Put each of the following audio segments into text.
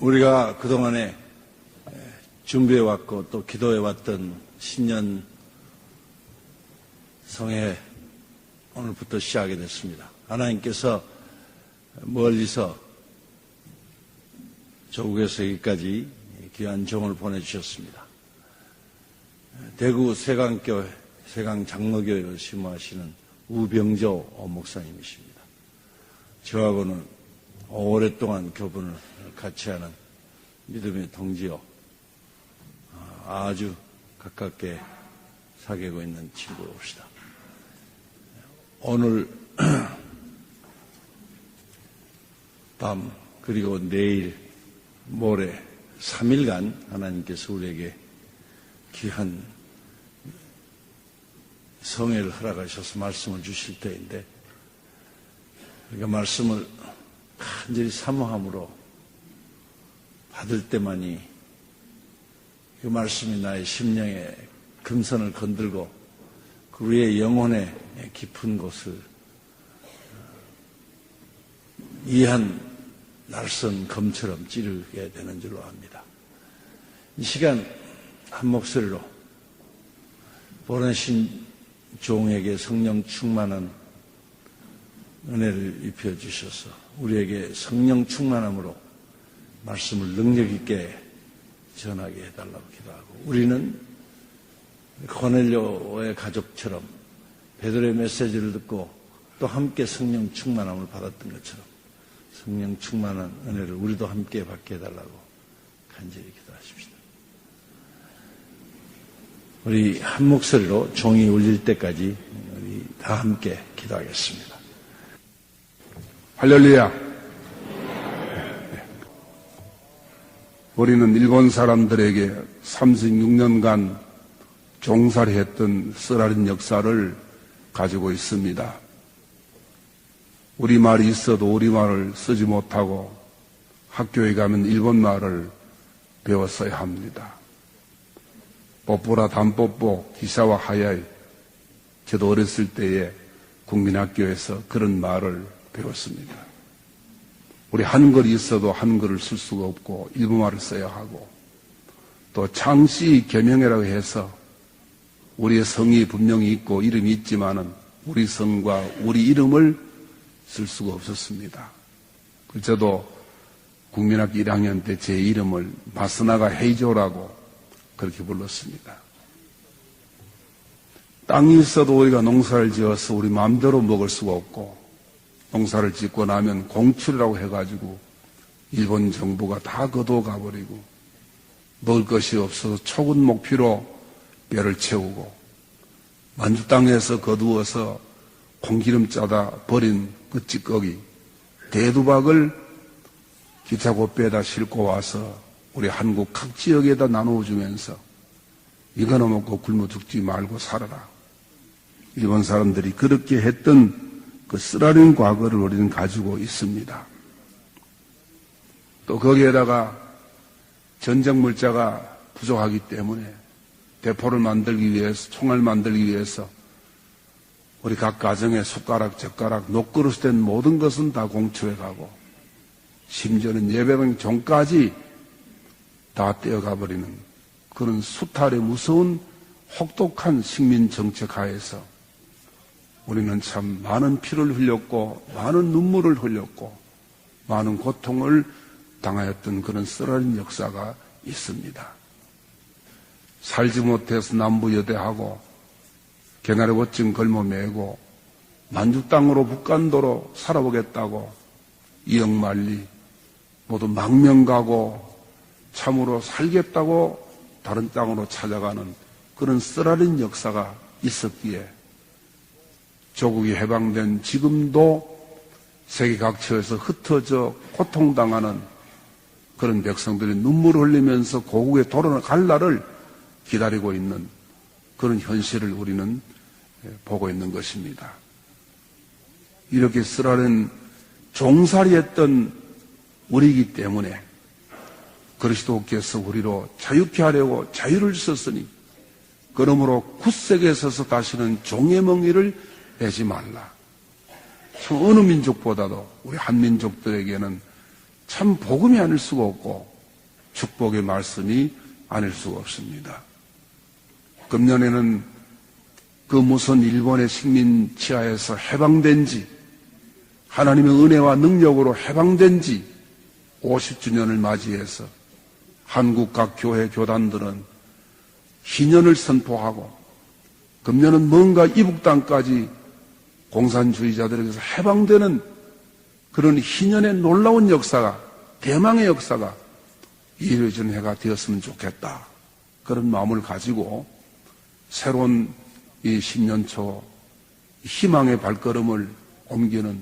우리가 그동안에 준비해왔고 또 기도해왔던 신년 성회 오늘부터 시작하게 됐습니다. 하나님께서 멀리서 조국에서 여기까지 귀한 종을 보내주셨습니다. 대구 세강교회, 세강장로교회를 심호하시는 우병조 목사님이십니다. 저하고는 오랫동안 교분을 같이 하는 믿음의 동지요, 아주 가깝게 사귀고 있는 친구입니다. 오늘 밤 그리고 내일 모레 3일간 하나님께서 우리에게 귀한 성회를 허락하셔서 말씀을 주실 때인데, 우리가 말씀을 간절히 사모함으로 받을 때만이 그 말씀이 나의 심령에 금선을 건들고 그 우리의 영혼의 깊은 곳을 이한 날선 검처럼 찌르게 되는 줄로 압니다. 이 시간 한 목소리로 보내신 종에게 성령 충만한 은혜를 입혀주셔서 우리에게 성령 충만함으로 말씀을 능력 있게 전하게 해달라고 기도하고, 우리는 고넬료의 가족처럼 베드로의 메시지를 듣고 또 함께 성령 충만함을 받았던 것처럼 성령 충만한 은혜를 우리도 함께 받게 해달라고 간절히 기도하십시다. 우리 한 목소리로 종이 울릴 때까지 우리 다 함께 기도하겠습니다. 할렐루야. 우리는 일본 사람들에게 36년간 종살이 했던 쓰라린 역사를 가지고 있습니다. 우리말이 있어도 우리말을 쓰지 못하고 학교에 가면 일본말을 배웠어야 합니다. 뽀뽀라 단뽀뽀 기사와 하야이, 저도 어렸을 때에 국민학교에서 그런 말을 배웠습니다. 우리 한글이 있어도 한글을 쓸 수가 없고 일본말을 써야 하고, 또 창씨 계명이라고 해서 우리의 성이 분명히 있고 이름이 있지만은 우리 성과 우리 이름을 쓸 수가 없었습니다. 저도 국민학교 1학년 때 제 이름을 마스나가 헤이조라고 그렇게 불렀습니다. 땅이 있어도 우리가 농사를 지어서 우리 마음대로 먹을 수가 없고, 농사를 짓고 나면 공출이라고 해가지고 일본 정부가 다 거두어 가버리고 먹을 것이 없어서 초군 목피로 뼈를 채우고, 만주 땅에서 거두어서 콩기름 짜다 버린 그 찌꺼기 대두박을 기차고 빼다 싣고 와서 우리 한국 각 지역에다 나누어주면서 이거나 먹고 굶어 죽지 말고 살아라. 일본 사람들이 그렇게 했던 그 쓰라린 과거를 우리는 가지고 있습니다. 또 거기에다가 전쟁 물자가 부족하기 때문에 대포를 만들기 위해서, 총을 만들기 위해서 우리 각 가정에 숟가락, 젓가락, 녹그릇 된 모든 것은 다 공출해 가고, 심지어는 예배당 종까지 다 떼어가 버리는 그런 수탈의 무서운 혹독한 식민 정책 하에서 우리는 참 많은 피를 흘렸고 많은 눈물을 흘렸고 많은 고통을 당하였던 그런 쓰라린 역사가 있습니다. 살지 못해서 남부여대하고 개나리 옷증 걸머매고 만주 땅으로 북간도로 살아보겠다고 이역만리 모두 망명가고 참으로 살겠다고 다른 땅으로 찾아가는 그런 쓰라린 역사가 있었기에 조국이 해방된 지금도 세계 각처에서 흩어져 고통당하는 그런 백성들이 눈물을 흘리면서 고국에 돌아갈 날을 기다리고 있는 그런 현실을 우리는 보고 있는 것입니다. 이렇게 쓰라린 종살이했던 우리이기 때문에 그리스도께서 우리로 자유케 하려고 자유를 주셨으니 그러므로 굳세게 서서 다시는 종의 멍에를 매지 말라. 참 어느 민족보다도 우리 한민족들에게는 참 복음이 아닐 수가 없고 축복의 말씀이 아닐 수가 없습니다. 금년에는 그 무슨 일본의 식민 지하에서 해방된 지, 하나님의 은혜와 능력으로 해방된 지 50주년을 맞이해서 한국 각 교회 교단들은 희년을 선포하고, 금년은 뭔가 이북 땅까지 공산주의자들에게서 해방되는 그런 희년의 놀라운 역사가, 대망의 역사가 이루어지는 해가 되었으면 좋겠다. 그런 마음을 가지고 새로운 이 10년초 희망의 발걸음을 옮기는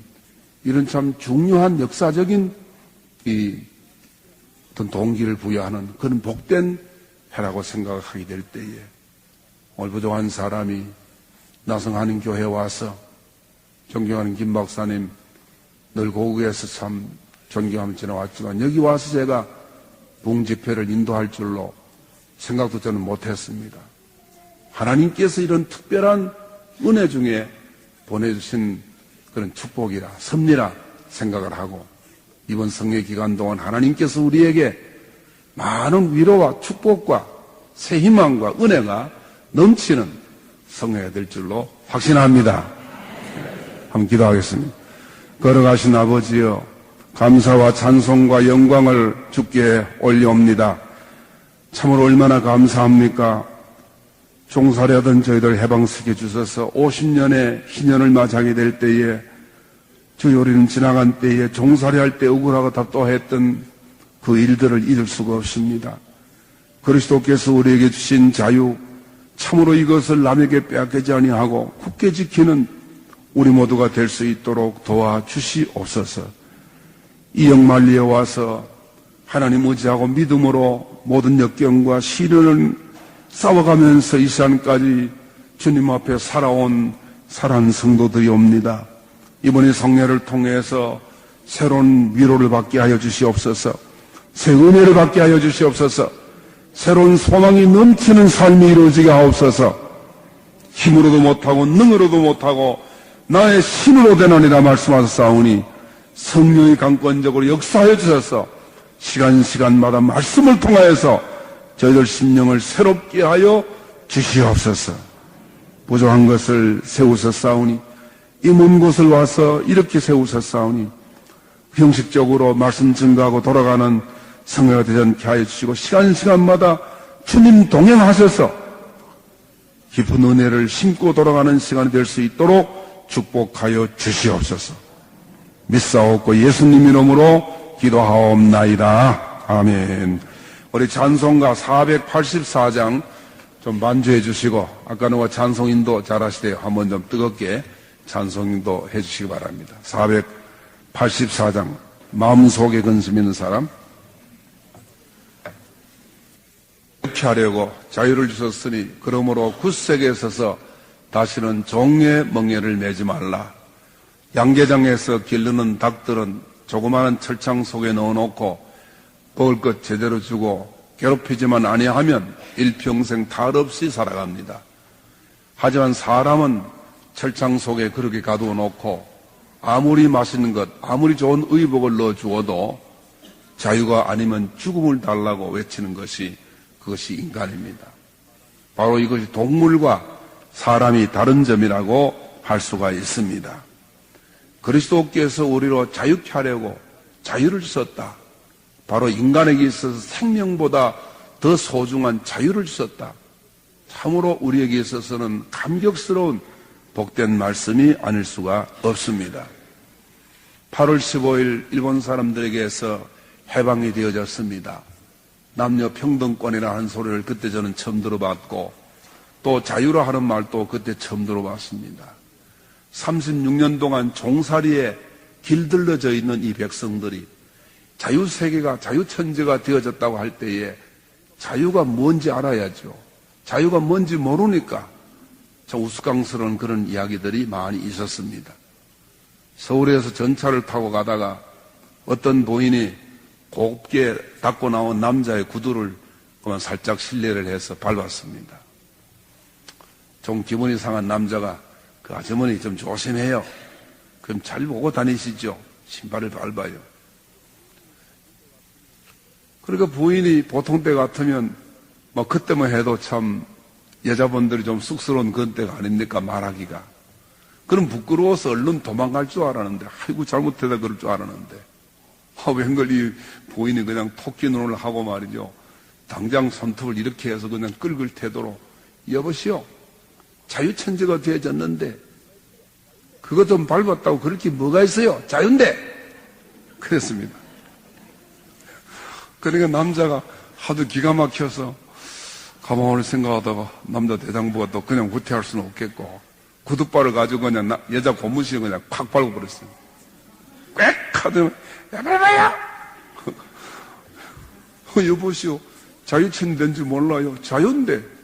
이런 참 중요한 역사적인 이 어떤 동기를 부여하는 그런 복된 해라고 생각하게 될 때에, 오늘 부족한 사람이 나성하는 교회에 와서 존경하는 김 박사님 늘 고국에서 참 존경하며 지나왔지만, 여기 와서 제가 붕집회를 인도할 줄로 생각도 저는 못했습니다. 하나님께서 이런 특별한 은혜 중에 보내주신 그런 축복이라, 섭리라 생각을 하고, 이번 성회 기간 동안 하나님께서 우리에게 많은 위로와 축복과 새 희망과 은혜가 넘치는 성회가 될 줄로 확신합니다. 한번 기도하겠습니다. 걸어가신 아버지여, 감사와 찬송과 영광을 주께 올려옵니다. 참으로 얼마나 감사합니까? 종살이하던 저희들 해방시켜 주셔서 50년의 희년을 맞이하게 될 때에, 주여 우리는 지나간 때에 종살이할 때 억울하고 답답했던 그 일들을 잊을 수가 없습니다. 그리스도께서 우리에게 주신 자유, 참으로 이것을 남에게 빼앗기지 아니하고 굳게 지키는 우리 모두가 될 수 있도록 도와주시옵소서. 이 영만리에 와서 하나님 의지하고 믿음으로 모든 역경과 시련을 싸워가면서 이 시간까지 주님 앞에 살아온 사랑하는 성도들이 옵니다. 이번에 성례를 통해서 새로운 위로를 받게 하여 주시옵소서. 새 은혜를 받게 하여 주시옵소서. 새로운 소망이 넘치는 삶이 이루어지게 하옵소서. 힘으로도 못하고 능으로도 못하고 나의 힘으로 되나니라 말씀하셨사오니, 성령이 강권적으로 역사하여 주셔서 시간마다 말씀을 통하여서 저희들 심령을 새롭게 하여 주시옵소서. 부족한 것을 세우셨사오니, 이 먼 곳을 와서 이렇게 세우셨사오니, 형식적으로 말씀 증거하고 돌아가는 성회가 되지 않게 하여 주시고, 시간마다 주님 동행하셔서 깊은 은혜를 심고 돌아가는 시간이 될 수 있도록 축복하여 주시옵소서. 믿사옵고 예수님 이름으로 기도하옵나이다. 아멘. 우리 찬송가 484장 좀 반주해 주시고, 아까 누가 찬송인도 잘하시대요. 한번 좀 뜨겁게 찬송인도 해 주시기 바랍니다. 484장, 마음속에 근심 있는 사람. 이렇게 하려고 자유를 주셨으니 그러므로 굳세게 서서 다시는 종의 멍에를 매지 말라. 양계장에서 기르는 닭들은 조그마한 철창 속에 넣어놓고 먹을 것 제대로 주고 괴롭히지만 아니하면 일평생 탈 없이 살아갑니다. 하지만 사람은 철창 속에 그렇게 가두어 놓고 아무리 맛있는 것, 아무리 좋은 의복을 넣어 주어도 자유가 아니면 죽음을 달라고 외치는 것이, 그것이 인간입니다. 바로 이것이 동물과 사람이 다른 점이라고 할 수가 있습니다. 그리스도께서 우리로 자유케 하려고 자유를 주셨다. 바로 인간에게 있어서 생명보다 더 소중한 자유를 주셨다. 참으로 우리에게 있어서는 감격스러운 복된 말씀이 아닐 수가 없습니다. 8월 15일 일본 사람들에게서 해방이 되어졌습니다. 남녀 평등권이라 하는 소리를 그때 저는 처음 들어봤고, 또 자유라 하는 말도 그때 처음 들어봤습니다. 36년 동안 종살이에 길들여져 있는 이 백성들이 자유세계가, 자유천지가 되어졌다고 할 때에 자유가 뭔지 알아야죠. 자유가 뭔지 모르니까 참 우스꽝스러운 그런 이야기들이 많이 있었습니다. 서울에서 전차를 타고 가다가 어떤 부인이 곱게 닦고 나온 남자의 구두를 그만 살짝 실례를 해서 밟았습니다. 좀 기분이 상한 남자가 그 아주머니 좀 조심해요. 그럼 잘 보고 다니시죠. 신발을 밟아요. 그러니까 부인이 보통 때 같으면 뭐 그때만 해도 참 여자분들이 좀 쑥스러운 그런 때가 아닙니까, 말하기가. 그럼 부끄러워서 얼른 도망갈 줄 알았는데, 아이고 잘못해다 그럴 줄 알았는데, 웬걸 이 부인이 그냥 토끼 눈을 하고 말이죠, 당장 손톱을 이렇게 해서 그냥 끌글 태도로, 여보시오, 자유천지가 되어졌는데 그거 좀 밟았다고 그럴 게 뭐가 있어요? 자유인데! 그랬습니다. 그러니까 남자가 하도 기가 막혀서 가만히 생각하다가 남자 대장부가 또 그냥 후퇴할 수는 없겠고 구두발을 가지고 그냥 여자 고무신을 그냥 콱 밟고 버렸어요. 꽥! 하더니 야발봐요! 여보시오, 자유천지 된 줄 몰라요. 자유인데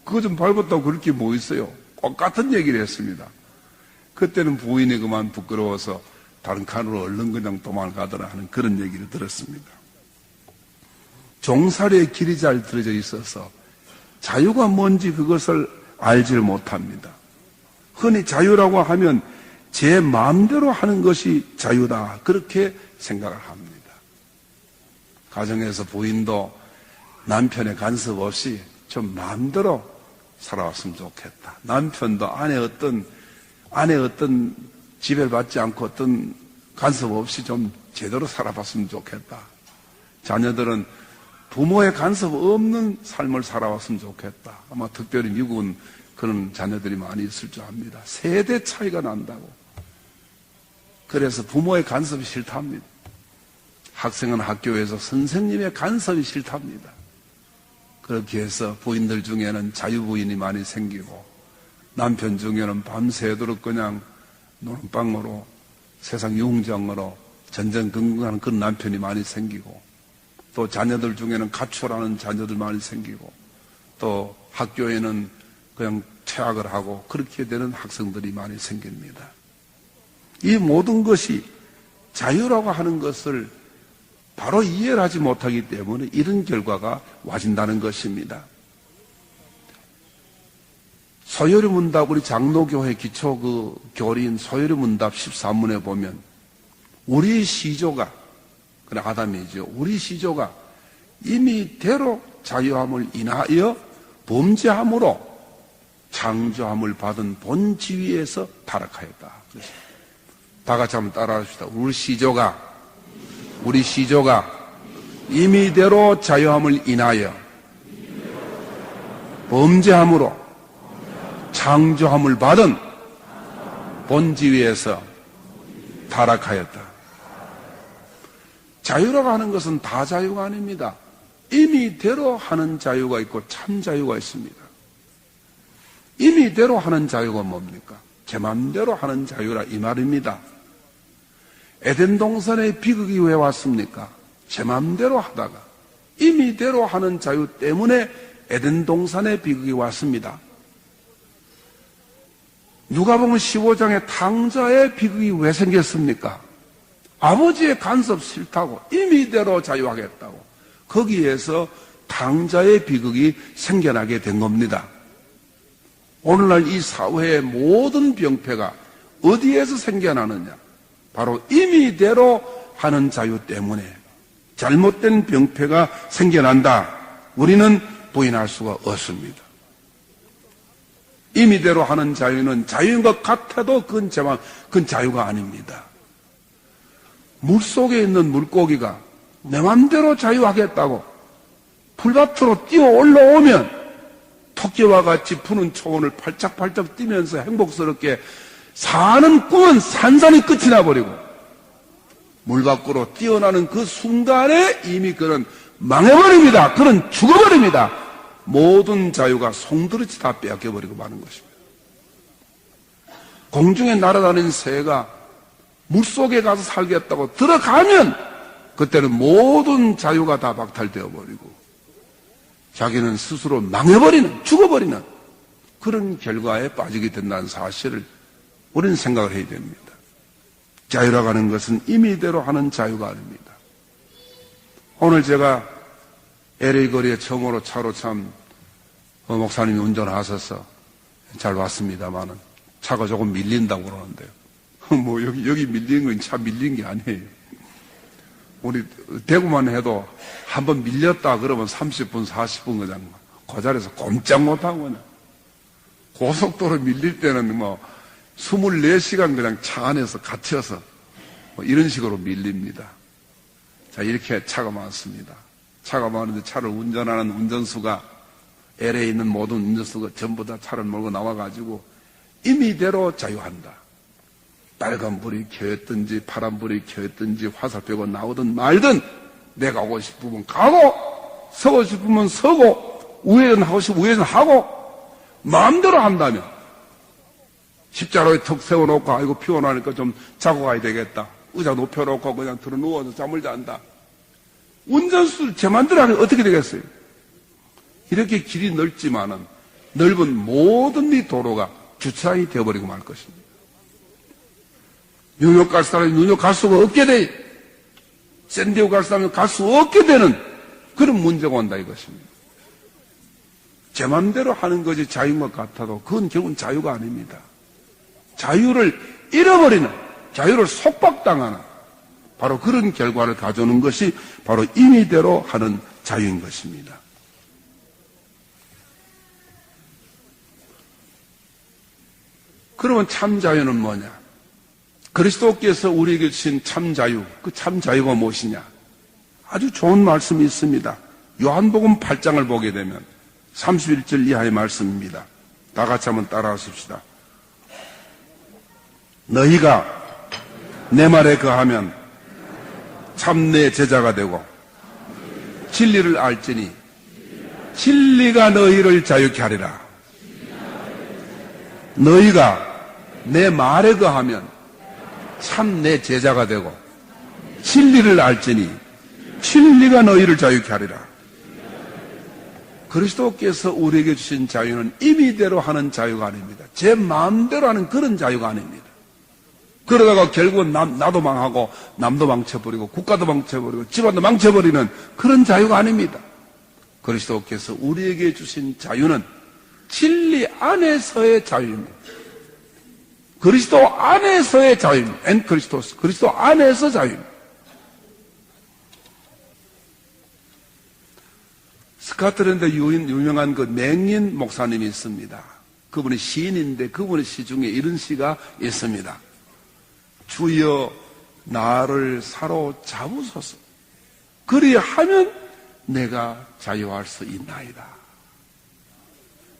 그거 좀 밟았다고 그럴 게 뭐 있어요? 꼭 같은 얘기를 했습니다. 그때는 부인이 그만 부끄러워서 다른 칸으로 얼른 그냥 도망가더라 하는 그런 얘기를 들었습니다. 종살이의 길이 잘 들어져 있어서 자유가 뭔지 그것을 알지를 못합니다. 흔히 자유라고 하면 제 마음대로 하는 것이 자유다, 그렇게 생각을 합니다. 가정에서 부인도 남편의 간섭 없이 좀 마음대로 살아왔으면 좋겠다. 남편도 아내의 어떤 지배를 받지 않고 어떤 간섭 없이 좀 제대로 살아봤으면 좋겠다. 자녀들은 부모의 간섭 없는 삶을 살아왔으면 좋겠다. 아마 특별히 미국은 그런 자녀들이 많이 있을 줄 압니다. 세대 차이가 난다고. 그래서 부모의 간섭이 싫답니다. 학생은 학교에서 선생님의 간섭이 싫답니다. 그렇게 해서 부인들 중에는 자유부인이 많이 생기고 남편 중에는 밤새도록 그냥 노름방으로 세상 유흥장으로 전전긍긍하는 그런 남편이 많이 생기고 또 자녀들 중에는 가출하는 자녀들 많이 생기고 또 학교에는 그냥 퇴학을 하고 그렇게 되는 학생들이 많이 생깁니다. 이 모든 것이 자유라고 하는 것을 바로 이해를 하지 못하기 때문에 이런 결과가 와진다는 것입니다. 소요리 문답, 우리 장로교회 기초 교리인 소요리 문답 13문에 보면 우리 시조가, 그래 아담이죠. 우리 시조가 임의대로 자유함을 인하여 범죄함으로 창조함을 받은 본 지위에서 타락하였다. 다 같이 한번 따라합시다. 우리 시조가 임의대로 자유함을 인하여 범죄함으로 창조함을 받은 본지위에서 타락하였다. 자유라고 하는 것은 다 자유가 아닙니다. 임의대로 하는 자유가 있고 참 자유가 있습니다. 임의대로 하는 자유가 뭡니까? 제 마음대로 하는 자유라 이 말입니다. 에덴 동산에 비극이 왜 왔습니까? 제 마음대로 하다가 임의대로 하는 자유 때문에 에덴 동산에 비극이 왔습니다. 누가복음 15장에 탕자의 비극이 왜 생겼습니까? 아버지의 간섭 싫다고 임의대로 자유하겠다고 거기에서 탕자의 비극이 생겨나게 된 겁니다. 오늘날 이 사회의 모든 병폐가 어디에서 생겨나느냐? 바로 임의대로 하는 자유 때문에 잘못된 병폐가 생겨난다. 우리는 부인할 수가 없습니다. 임의대로 하는 자유는 자유인 것 같아도 그건 자유가 아닙니다. 물속에 있는 물고기가 내 맘대로 자유하겠다고 풀밭으로 뛰어 올라오면 토끼와 같이 푸는 초원을 팔짝팔짝 뛰면서 행복스럽게 사는 꿈은 산산이 끝이 나버리고 물 밖으로 뛰어나는 그 순간에 이미 그는 망해버립니다. 그는 죽어버립니다. 모든 자유가 송두리째 다 빼앗겨버리고 마는 것입니다. 공중에 날아다니는 새가 물속에 가서 살겠다고 들어가면 그때는 모든 자유가 다 박탈되어 버리고 자기는 스스로 망해버리는, 죽어버리는 그런 결과에 빠지게 된다는 사실을 우리는 생각을 해야 됩니다. 자유라고 하는 것은 임의대로 하는 자유가 아닙니다. 오늘 제가 LA 거리에 처음으로 차로 참 목사님이 운전하셔서 잘 왔습니다만은 차가 조금 밀린다고 그러는데요. 뭐 여기 밀리는 건 차 밀린 게 아니에요. 우리 대구만 해도 한번 밀렸다 그러면 30분, 40분 그냥 그 자리에서 꼼짝 못하고 그냥. 고속도로 밀릴 때는 24시간 그냥 차 안에서 갇혀서 이런 식으로 밀립니다. 자, 이렇게 차가 많습니다. 차가 많은데 차를 운전하는 운전수가 LA에 있는 모든 운전수가 전부 다 차를 몰고 나와가지고 임의대로 자유한다. 빨간불이 켜있든지 파란불이 켜있든지 화살표가 나오든 말든 내가 오고 싶으면 가고 서고 싶으면 서고 우회전하고 싶으면 우회전하고 마음대로 한다면 십자로에 턱 세워놓고 아이고 피곤하니까 좀 자고 가야 되겠다. 의자 높여놓고 그냥 들어 누워서 잠을 잔다. 운전수 제 맘대로 하면 어떻게 되겠어요? 이렇게 길이 넓지만은 넓은 모든 이 도로가 주차장이 되어버리고 말 것입니다. 뉴욕 갈 사람이 뉴욕 갈 수가 없게 돼. 샌디에고 갈 사람이 갈 수 없게 되는 그런 문제가 온다 이것입니다. 제 맘대로 하는 것이 자유인 것 같아도 그건 결국은 자유가 아닙니다. 자유를 잃어버리는, 자유를 속박당하는 바로 그런 결과를 가져오는 것이 바로 임의대로 하는 자유인 것입니다. 그러면 참 자유는 뭐냐? 그리스도께서 우리에게 주신 참 자유, 그 참 자유가 무엇이냐? 아주 좋은 말씀이 있습니다. 요한복음 8장을 보게 되면 31절 이하의 말씀입니다. 다 같이 한번 따라하십시다. 너희가 내 말에 거하면 참 내 제자가 되고 진리를 알지니 진리가 너희를 자유케 하리라. 너희가 내 말에 거하면 참 내 제자가 되고 진리를 알지니 진리가 너희를 자유케 하리라. 그리스도께서 우리에게 주신 자유는 임의대로 하는 자유가 아닙니다. 제 마음대로 하는 그런 자유가 아닙니다. 그러다가 결국은 나도 망하고 남도 망쳐버리고 국가도 망쳐버리고 집안도 망쳐버리는 그런 자유가 아닙니다. 그리스도께서 우리에게 주신 자유는 진리 안에서의 자유입니다. 그리스도 안에서의 자유입니다. 엔 그리스도스, 그리스도 안에서 자유입니다. 스카틀랜드 유명한 그 맹인 목사님이 있습니다. 그분이 시인인데 그분의 시 중에 이런 시가 있습니다. 주여 나를 사로잡으소서. 그리하면 내가 자유할 수 있나이다.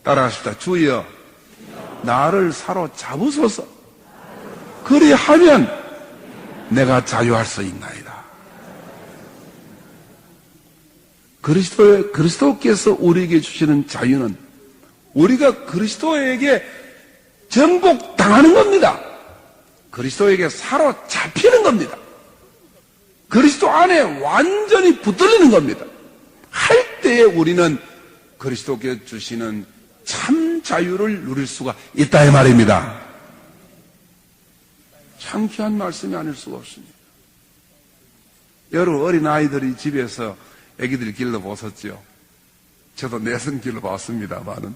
따라하십시다. 주여 나를 사로잡으소서. 그리하면 내가 자유할 수 있나이다. 그리스도께서 우리에게 주시는 자유는 우리가 그리스도에게 정복당하는 겁니다. 그리스도에게 사로잡히는 겁니다. 그리스도 안에 완전히 붙들리는 겁니다. 할 때에 우리는 그리스도께 주시는 참 자유를 누릴 수가 있다 이 말입니다. 참 귀한 말씀이 아닐 수가 없습니다. 여러분 어린아이들이 집에서 애기들이 길러보셨죠? 저도 내성 길러봤습니다만은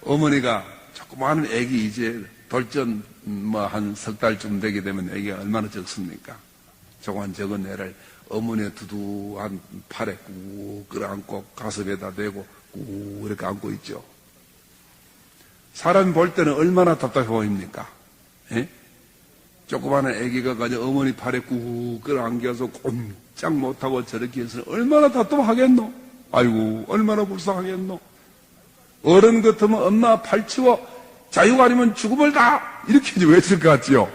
어머니가 조그마한 애기 이제 돌전 한 석 달쯤 되게 되면 애기가 얼마나 적습니까? 조그만 적은 애를 어머니의 두두한 팔에 꾹 끌어안고 가슴에다 대고 꾹 이렇게 안고 있죠. 사람이 볼 때는 얼마나 답답해 보입니까? 예? 조그마한 애기가 가지고 어머니 팔에 꾹 끌어안겨서 꼼짝 못하고 저렇게 해서 얼마나 답답하겠노? 아이고 얼마나 불쌍하겠노? 어른 같으면 엄마 팔 치워 자유가 아니면 죽음을 다 이렇게 외칠 것 같지요.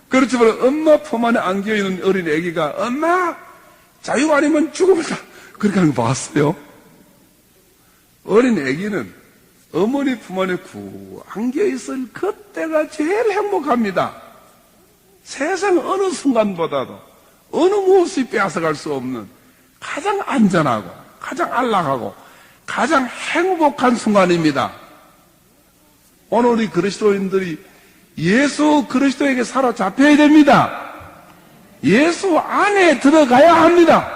그렇지만 엄마 품 안에 안겨있는 어린 애기가 엄마 자유가 아니면 죽음을 다 그렇게 하는 거 봤어요? 어린 애기는 어머니 품 안에 구 안겨있을 그때가 제일 행복합니다. 세상 어느 순간보다도 어느 무엇이 빼앗아갈 수 없는 가장 안전하고 가장 안락하고 가장 행복한 순간입니다. 오늘 우리 그리스도인들이 예수 그리스도에게 사로잡혀야 됩니다. 예수 안에 들어가야 합니다.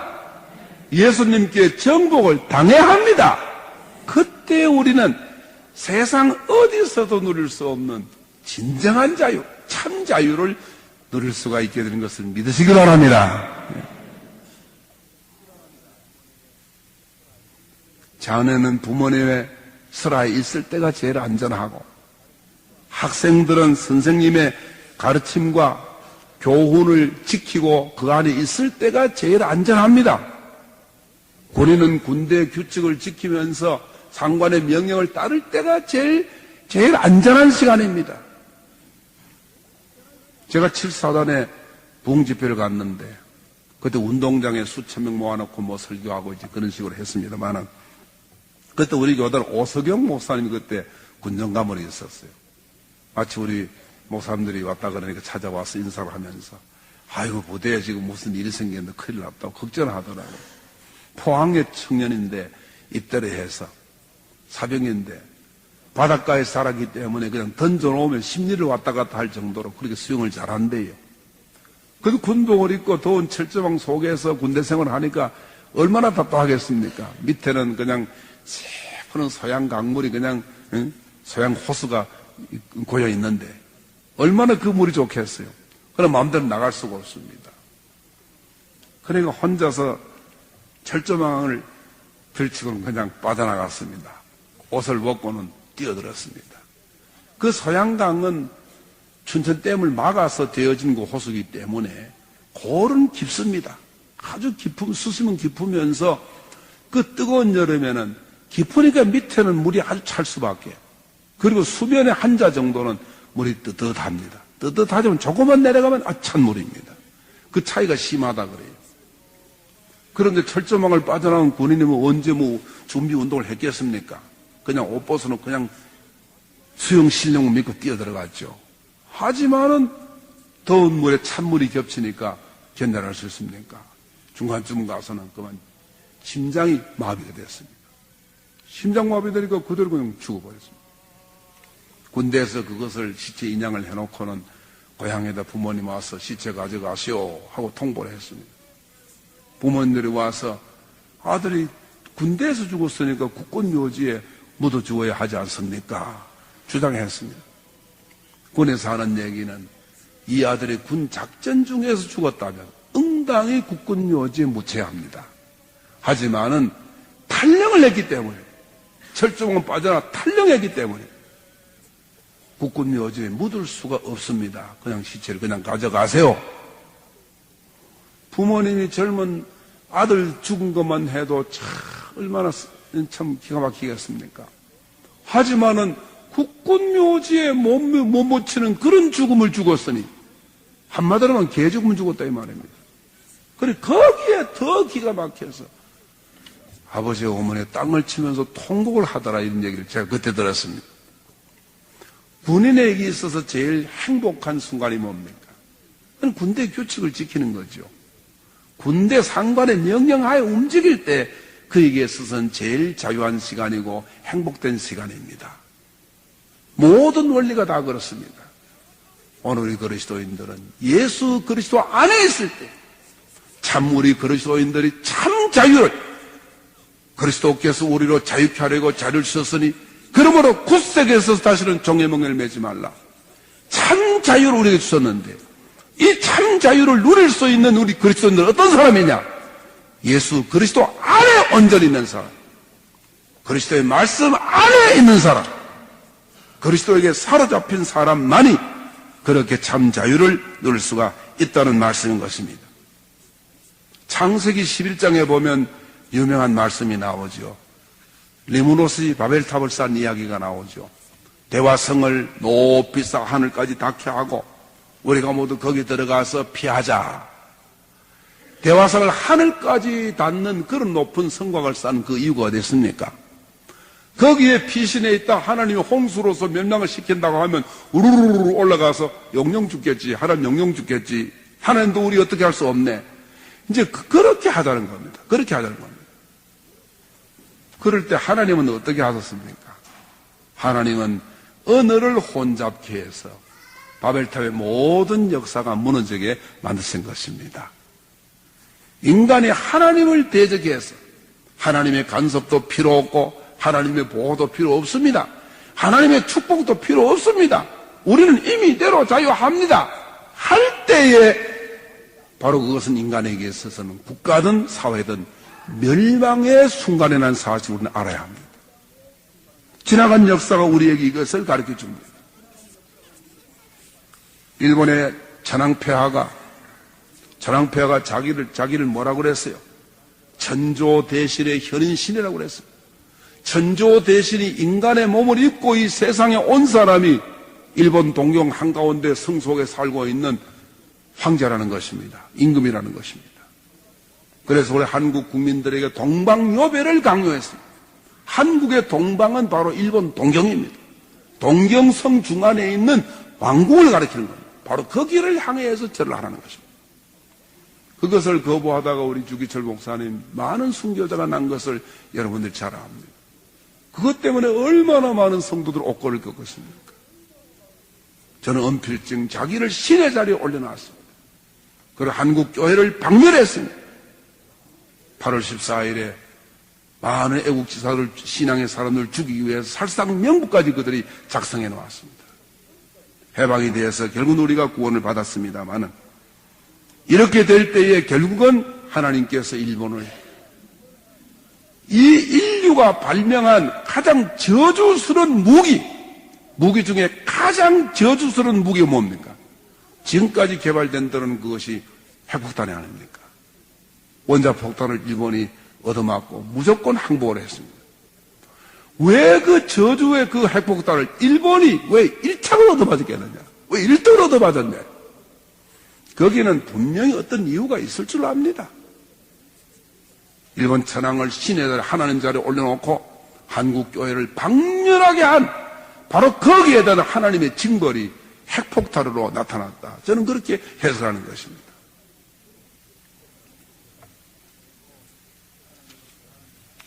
예수님께 정복을 당해야 합니다. 그때 우리는 세상 어디서도 누릴 수 없는 진정한 자유, 참 자유를 누릴 수가 있게 되는 것을 믿으시기 바랍니다. 자녀는 부모님의 설하에 있을 때가 제일 안전하고, 학생들은 선생님의 가르침과 교훈을 지키고 그 안에 있을 때가 제일 안전합니다. 군인은 군대 규칙을 지키면서 상관의 명령을 따를 때가 제일 안전한 시간입니다. 제가 7사단에 부흥집회를 갔는데, 그때 운동장에 수천 명 모아놓고 설교하고 이제 그런 식으로 했습니다만은, 그때 우리 교단 오석영 목사님이 그때 군정가문에 있었어요. 마치 우리 목사님들이 왔다 그러니까 찾아와서 인사를 하면서, 아이고, 부대에 지금 무슨 일이 생겼는데 큰일 났다고 걱정을 하더라고요. 포항의 청년인데 입대를 해서 사병인데 바닷가에 살았기 때문에 그냥 던져놓으면 심리를 왔다 갔다 할 정도로 그렇게 수영을 잘한대요. 그래도 군복을 입고 더운 철조망 속에서 군대 생활을 하니까 얼마나 답답하겠습니까? 밑에는 그냥 새푸른 소양 강물이 그냥 소양 호수가 고여 있는데 얼마나 그 물이 좋겠어요. 그럼 마음대로 나갈 수가 없습니다. 그러니까 혼자서 철조망을 들치고는 그냥 빠져나갔습니다. 옷을 벗고는 뛰어들었습니다. 그 소양강은 춘천댐을 막아서 되어진 그 호수이기 때문에 골은 깊습니다. 아주 깊은, 수심은 깊으면서 그 뜨거운 여름에는 깊으니까 밑에는 물이 아주 찰 수밖에. 그리고 수면의 한자 정도는 물이 뜨뜻합니다. 뜨뜻하지만 조금만 내려가면 찬 물입니다. 그 차이가 심하다 그래요. 그런데 철조망을 빠져나온 군인이면 언제 준비 운동을 했겠습니까? 그냥 옷 벗어놓고 그냥 수영 실력을 믿고 뛰어들어갔죠. 하지만은 더운 물에 찬물이 겹치니까 견뎌낼 수 있습니까? 중간쯤 가서는 그만 심장이 마비가 됐습니다. 심장 마비되니까 그대로 그냥 죽어버렸습니다. 군대에서 그것을 시체 인양을 해놓고는 고향에다 부모님 와서 시체 가져가시오 하고 통보를 했습니다. 부모님들이 와서 아들이 군대에서 죽었으니까 국군묘지에 묻어 죽어야 하지 않습니까? 주장했습니다. 군에서 하는 얘기는 이 아들이 군 작전 중에서 죽었다면 응당히 국군묘지에 묻혀야 합니다. 하지만은 탈령을 했기 때문에, 철조망은 빠져나 탈령했기 때문에 국군묘지에 묻을 수가 없습니다. 그냥 시체를 그냥 가져가세요. 부모님이 젊은 아들 죽은 것만 해도 얼마나 참 기가 막히겠습니까? 하지만은 국군묘지에 못 묻히는 그런 죽음을 죽었으니 한마디로는 개죽음을 죽었다 이 말입니다. 그래 거기에 더 기가 막혀서 아버지와 어머니가 땅을 치면서 통곡을 하더라 이런 얘기를 제가 그때 들었습니다. 군인에게 있어서 제일 행복한 순간이 뭡니까? 그건 군대 규칙을 지키는 거죠. 군대 상관의 명령하에 움직일 때 그에게 있어서는 제일 자유한 시간이고 행복된 시간입니다. 모든 원리가 다 그렇습니다. 오늘 우리 그리스도인들은 예수 그리스도 안에 있을 때 참 우리 그리스도인들이 참 자유를 그리스도께서 우리로 자유케 하려고 자유를 주셨으니 그러므로 굳세게 있어서 다시는 종의 멍에를 매지 말라. 참 자유를 우리에게 주셨는데 이 참 자유를 누릴 수 있는 우리 그리스도인들은 어떤 사람이냐? 예수 그리스도 안에 온전히 있는 사람, 그리스도의 말씀 안에 있는 사람, 그리스도에게 사로잡힌 사람만이 그렇게 참 자유를 누릴 수가 있다는 말씀인 것입니다. 창세기 11장에 보면 유명한 말씀이 나오죠. 리무노스이 바벨탑을 쌓은 이야기가 나오죠. 대화성을 높이 쌓아 하늘까지 닿게 하고 우리가 모두 거기 들어가서 피하자. 대화성을 하늘까지 닿는 그런 높은 성곽을 쌓은 그 이유가 어디 있습니까? 거기에 피신해 있다 하나님이 홍수로서 멸망을 시킨다고 하면 우르르르 올라가서 영영 죽겠지. 하나님 영영 죽겠지. 하나님도 우리 어떻게 할 수 없네. 이제 그렇게 하자는 겁니다. 그렇게 하자는 겁니다. 그럴 때 하나님은 어떻게 하셨습니까? 하나님은 언어를 혼잡케 해서 바벨탑의 모든 역사가 무너지게 만드신 것입니다. 인간이 하나님을 대적해 해서 하나님의 간섭도 필요 없고 하나님의 보호도 필요 없습니다. 하나님의 축복도 필요 없습니다. 우리는 이미 이대로 자유합니다. 할 때에 바로 그것은 인간에게 있어서는 국가든 사회든 멸망의 순간에 난 사실을 우리는 알아야 합니다. 지나간 역사가 우리에게 이것을 가르쳐 줍니다. 일본의 천황폐하가 자기를 뭐라고 그랬어요? 천조 대신의 현인신이라고 그랬어요. 천조 대신이 인간의 몸을 입고 이 세상에 온 사람이 일본 동경 한가운데 성 속에 살고 있는 황제라는 것입니다. 임금이라는 것입니다. 그래서 우리 한국 국민들에게 동방요배를 강요했습니다. 한국의 동방은 바로 일본 동경입니다. 동경성 중안에 있는 왕궁을 가리키는 겁니다. 바로 그 길을 향해서 절을 하라는 것입니다. 그것을 거부하다가 우리 주기철 목사님 많은 순교자가 난 것을 여러분들이 잘 압니다. 그것 때문에 얼마나 많은 성도들 옥고를 겪었습니까? 저는 은필증 자기를 신의 자리에 올려놨습니다. 그리고 한국 교회를 박멸했습니다. 8월 14일에 많은 애국지사들, 신앙의 사람들을 죽이기 위해서 살상 명부까지 그들이 작성해 놓았습니다. 해방이 되어서 결국은 우리가 구원을 받았습니다만은 이렇게 될 때에 결국은 하나님께서 일본을 이 인류가 발명한 가장 저주스러운 무기 중에 가장 저주스러운 무기가 뭡니까? 지금까지 개발된 데는 그것이 핵폭탄이 아닙니까? 원자폭탄을 일본이 얻어맞고 무조건 항복을 했습니다. 왜 그 저주의 그 핵폭탄을 일본이 왜 1착을 얻어맞았겠느냐? 왜 1등을 얻어맞았냐? 거기는 분명히 어떤 이유가 있을 줄 압니다. 일본 천황을 신의 자리에 하나님 자리에 올려놓고 한국교회를 박멸하게 한 바로 거기에 대한 하나님의 징벌이 핵폭탄으로 나타났다. 저는 그렇게 해석하는 것입니다.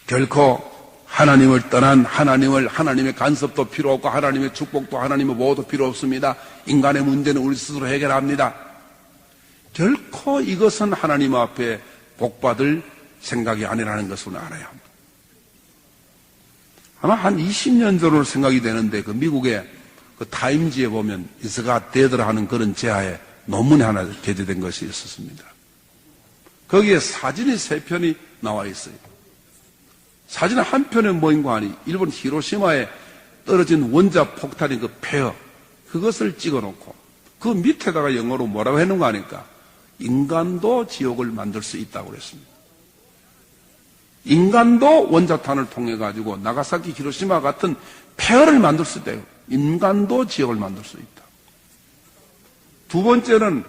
결코 하나님을 떠난 하나님의 간섭도 필요 없고 하나님의 축복도 하나님의 보호도 필요 없습니다. 인간의 문제는 우리 스스로 해결합니다. 결코 이것은 하나님 앞에 복받을 생각이 아니라는 것을 알아야 합니다. 아마 한 20년 전으로 생각이 되는데 그 미국의 그 타임지에 보면 이스가 데드라 하는 그런 제하에 논문이 하나 게재된 것이 있었습니다. 거기에 사진이 3편이 나와 있어요. 사진 한 편에 뭐인 거 아니 일본 히로시마에 떨어진 원자 폭탄의 그 폐허 그것을 찍어놓고 그 밑에다가 영어로 뭐라고 했는 거 아니까 인간도 지옥을 만들 수 있다고 그랬습니다. 인간도 원자탄을 통해 가지고 나가사키 히로시마 같은 폐허를 만들 수 있다. 인간도 지옥을 만들 수 있다. 두 번째는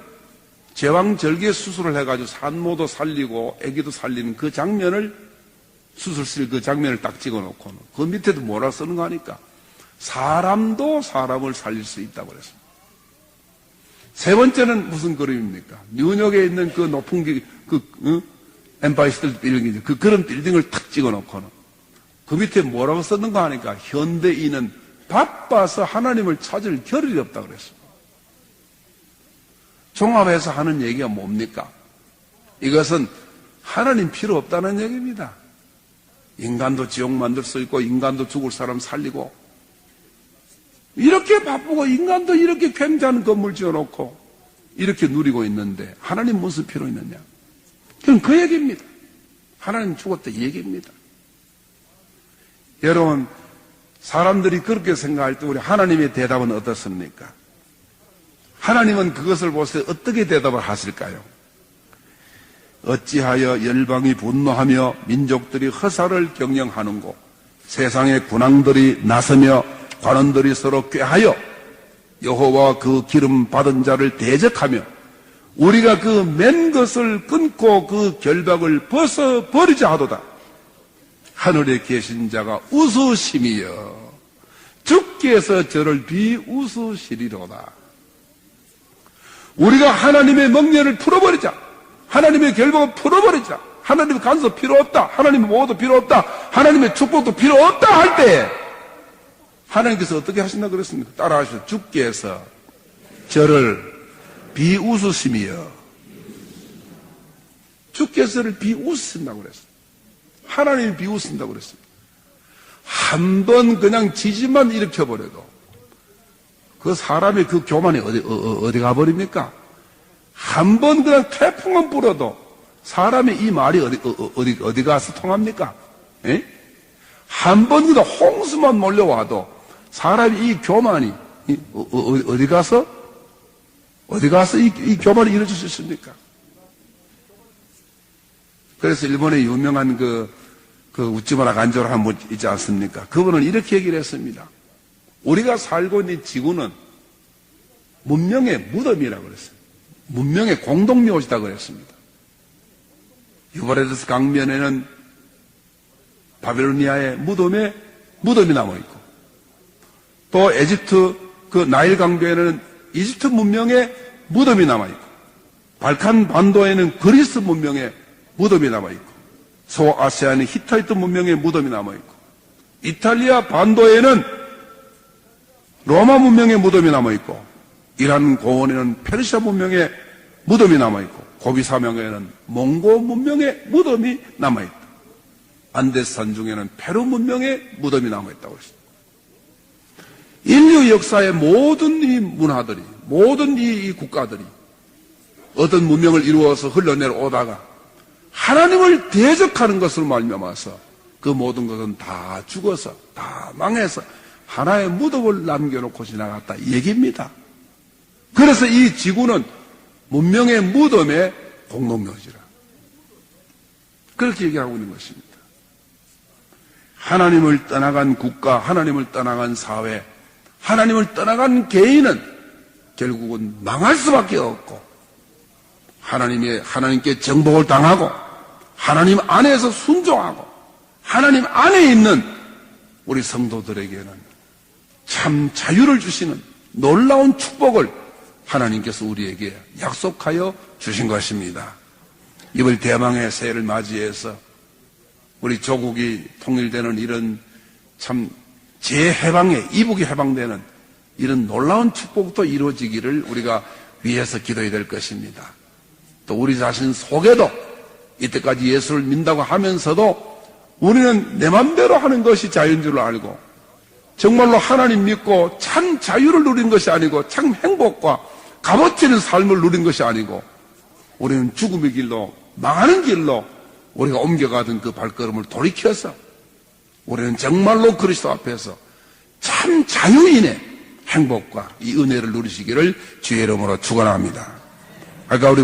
제왕절개 수술을 해가지고 산모도 살리고 아기도 살리는 그 장면을 수술실 그 장면을 딱 찍어놓고 그 밑에도 뭐라 쓰는 거 하니까 사람도 사람을 살릴 수 있다고 그랬습니다. 세 번째는 무슨 그림입니까? 뉴욕에 있는 그 높은 엠파이어 스테이트 빌딩이죠. 그런 빌딩을 탁 찍어놓고는 그 밑에 뭐라고 썼는가 하니까 현대인은 바빠서 하나님을 찾을 겨를이 없다 그랬습니다. 종합해서 하는 얘기가 뭡니까? 이것은 하나님 필요 없다는 얘기입니다. 인간도 지옥 만들 수 있고 인간도 죽을 사람 살리고 이렇게 바쁘고 인간도 이렇게 굉장한 건물 지어놓고 이렇게 누리고 있는데 하나님 무슨 필요 있느냐? 그건 그 얘기입니다. 하나님 죽었다 이 얘기입니다. 여러분 사람들이 그렇게 생각할 때 우리 하나님의 대답은 어떻습니까? 하나님은 그것을 보세요. 어떻게 대답을 하실까요? 어찌하여 열방이 분노하며 민족들이 허사를 경영하는고 세상의 군왕들이 나서며 관원들이 서로 꾀하여 여호와 그 기름 받은 자를 대적하며 우리가 그 맨 것을 끊고 그 결박을 벗어버리자 하도다. 하늘에 계신 자가 웃으심이여 주께서 저를 비웃으시리로다. 우리가 하나님의 멍년을 풀어버리자. 하나님의 결박을 풀어버리자. 하나님의 간섭 필요 없다. 하나님의 보호도 필요 없다. 하나님의 축복도 필요 없다 할 때 하나님께서 어떻게 하신다 그랬습니까? 따라하시죠. 주께서 저를 비웃으심이여. 주께서를 비웃으신다고 그랬어요. 하나님이 비웃으신다고 그랬어요. 한 번 그냥 지진만 일으켜버려도 그 사람의 그 교만이 어디 가버립니까? 한 번 그냥 태풍만 불어도 사람의 이 말이 어디 가서 통합니까? 예? 한 번이라도 홍수만 몰려와도 사람이 이 교만이 어디 가서 이 교만이 이루어질 수 있습니까? 그래서 일본의 유명한 그 우찌마라 간조를 한 분 있지 않습니까? 그분은 이렇게 얘기를 했습니다. 우리가 살고 있는 지구는 문명의 무덤이라고 그랬어요. 문명의 공동묘지다 그랬습니다. 유브라데스 강변에는 바빌로니아의 무덤이 남아있고, 또 에집트 그 나일 강변에는 이집트 문명의 무덤이 남아있고, 발칸 반도에는 그리스 문명의 무덤이 남아있고, 소아시아는 히타이트 문명의 무덤이 남아있고, 이탈리아 반도에는 로마 문명의 무덤이 남아있고, 이란 고원에는 페르시아 문명의 무덤이 남아있고, 고비 사명에는 몽고 문명의 무덤이 남아있다. 안데스 산중에는 페루 문명의 무덤이 남아있다고 했습니다. 인류 역사의 모든 이 문화들이, 모든 이 국가들이 어떤 문명을 이루어서 흘러내려오다가 하나님을 대적하는 것으로 말미암아서 그 모든 것은 다 죽어서, 다 망해서 하나의 무덤을 남겨놓고 지나갔다, 이 얘기입니다. 그래서 이 지구는 문명의 무덤의 공동묘지라, 그렇게 얘기하고 있는 것입니다. 하나님을 떠나간 국가, 하나님을 떠나간 사회, 하나님을 떠나간 개인은 결국은 망할 수밖에 없고, 하나님께 정복을 당하고, 하나님 안에서 순종하고, 하나님 안에 있는 우리 성도들에게는 참 자유를 주시는 놀라운 축복을 하나님께서 우리에게 약속하여 주신 것입니다. 이번 대망의 새해를 맞이해서 우리 조국이 통일되는 이런 참 재해방에, 이북이 해방되는 이런 놀라운 축복도 이루어지기를 우리가 위해서 기도해야 될 것입니다. 또 우리 자신 속에도 이때까지 예수를 믿는다고 하면서도 우리는 내 맘대로 하는 것이 자유인 줄 알고, 정말로 하나님 믿고 참 자유를 누린 것이 아니고 참 행복과 값어치는 삶을 누린 것이 아니고, 우리는 죽음의 길로, 망하는 길로 우리가 옮겨가던 그 발걸음을 돌이켜서 우리는 정말로 그리스도 앞에서 참 자유인의 행복과 이 은혜를 누리시기를 주의 이름으로 축원합니다. 아까 우리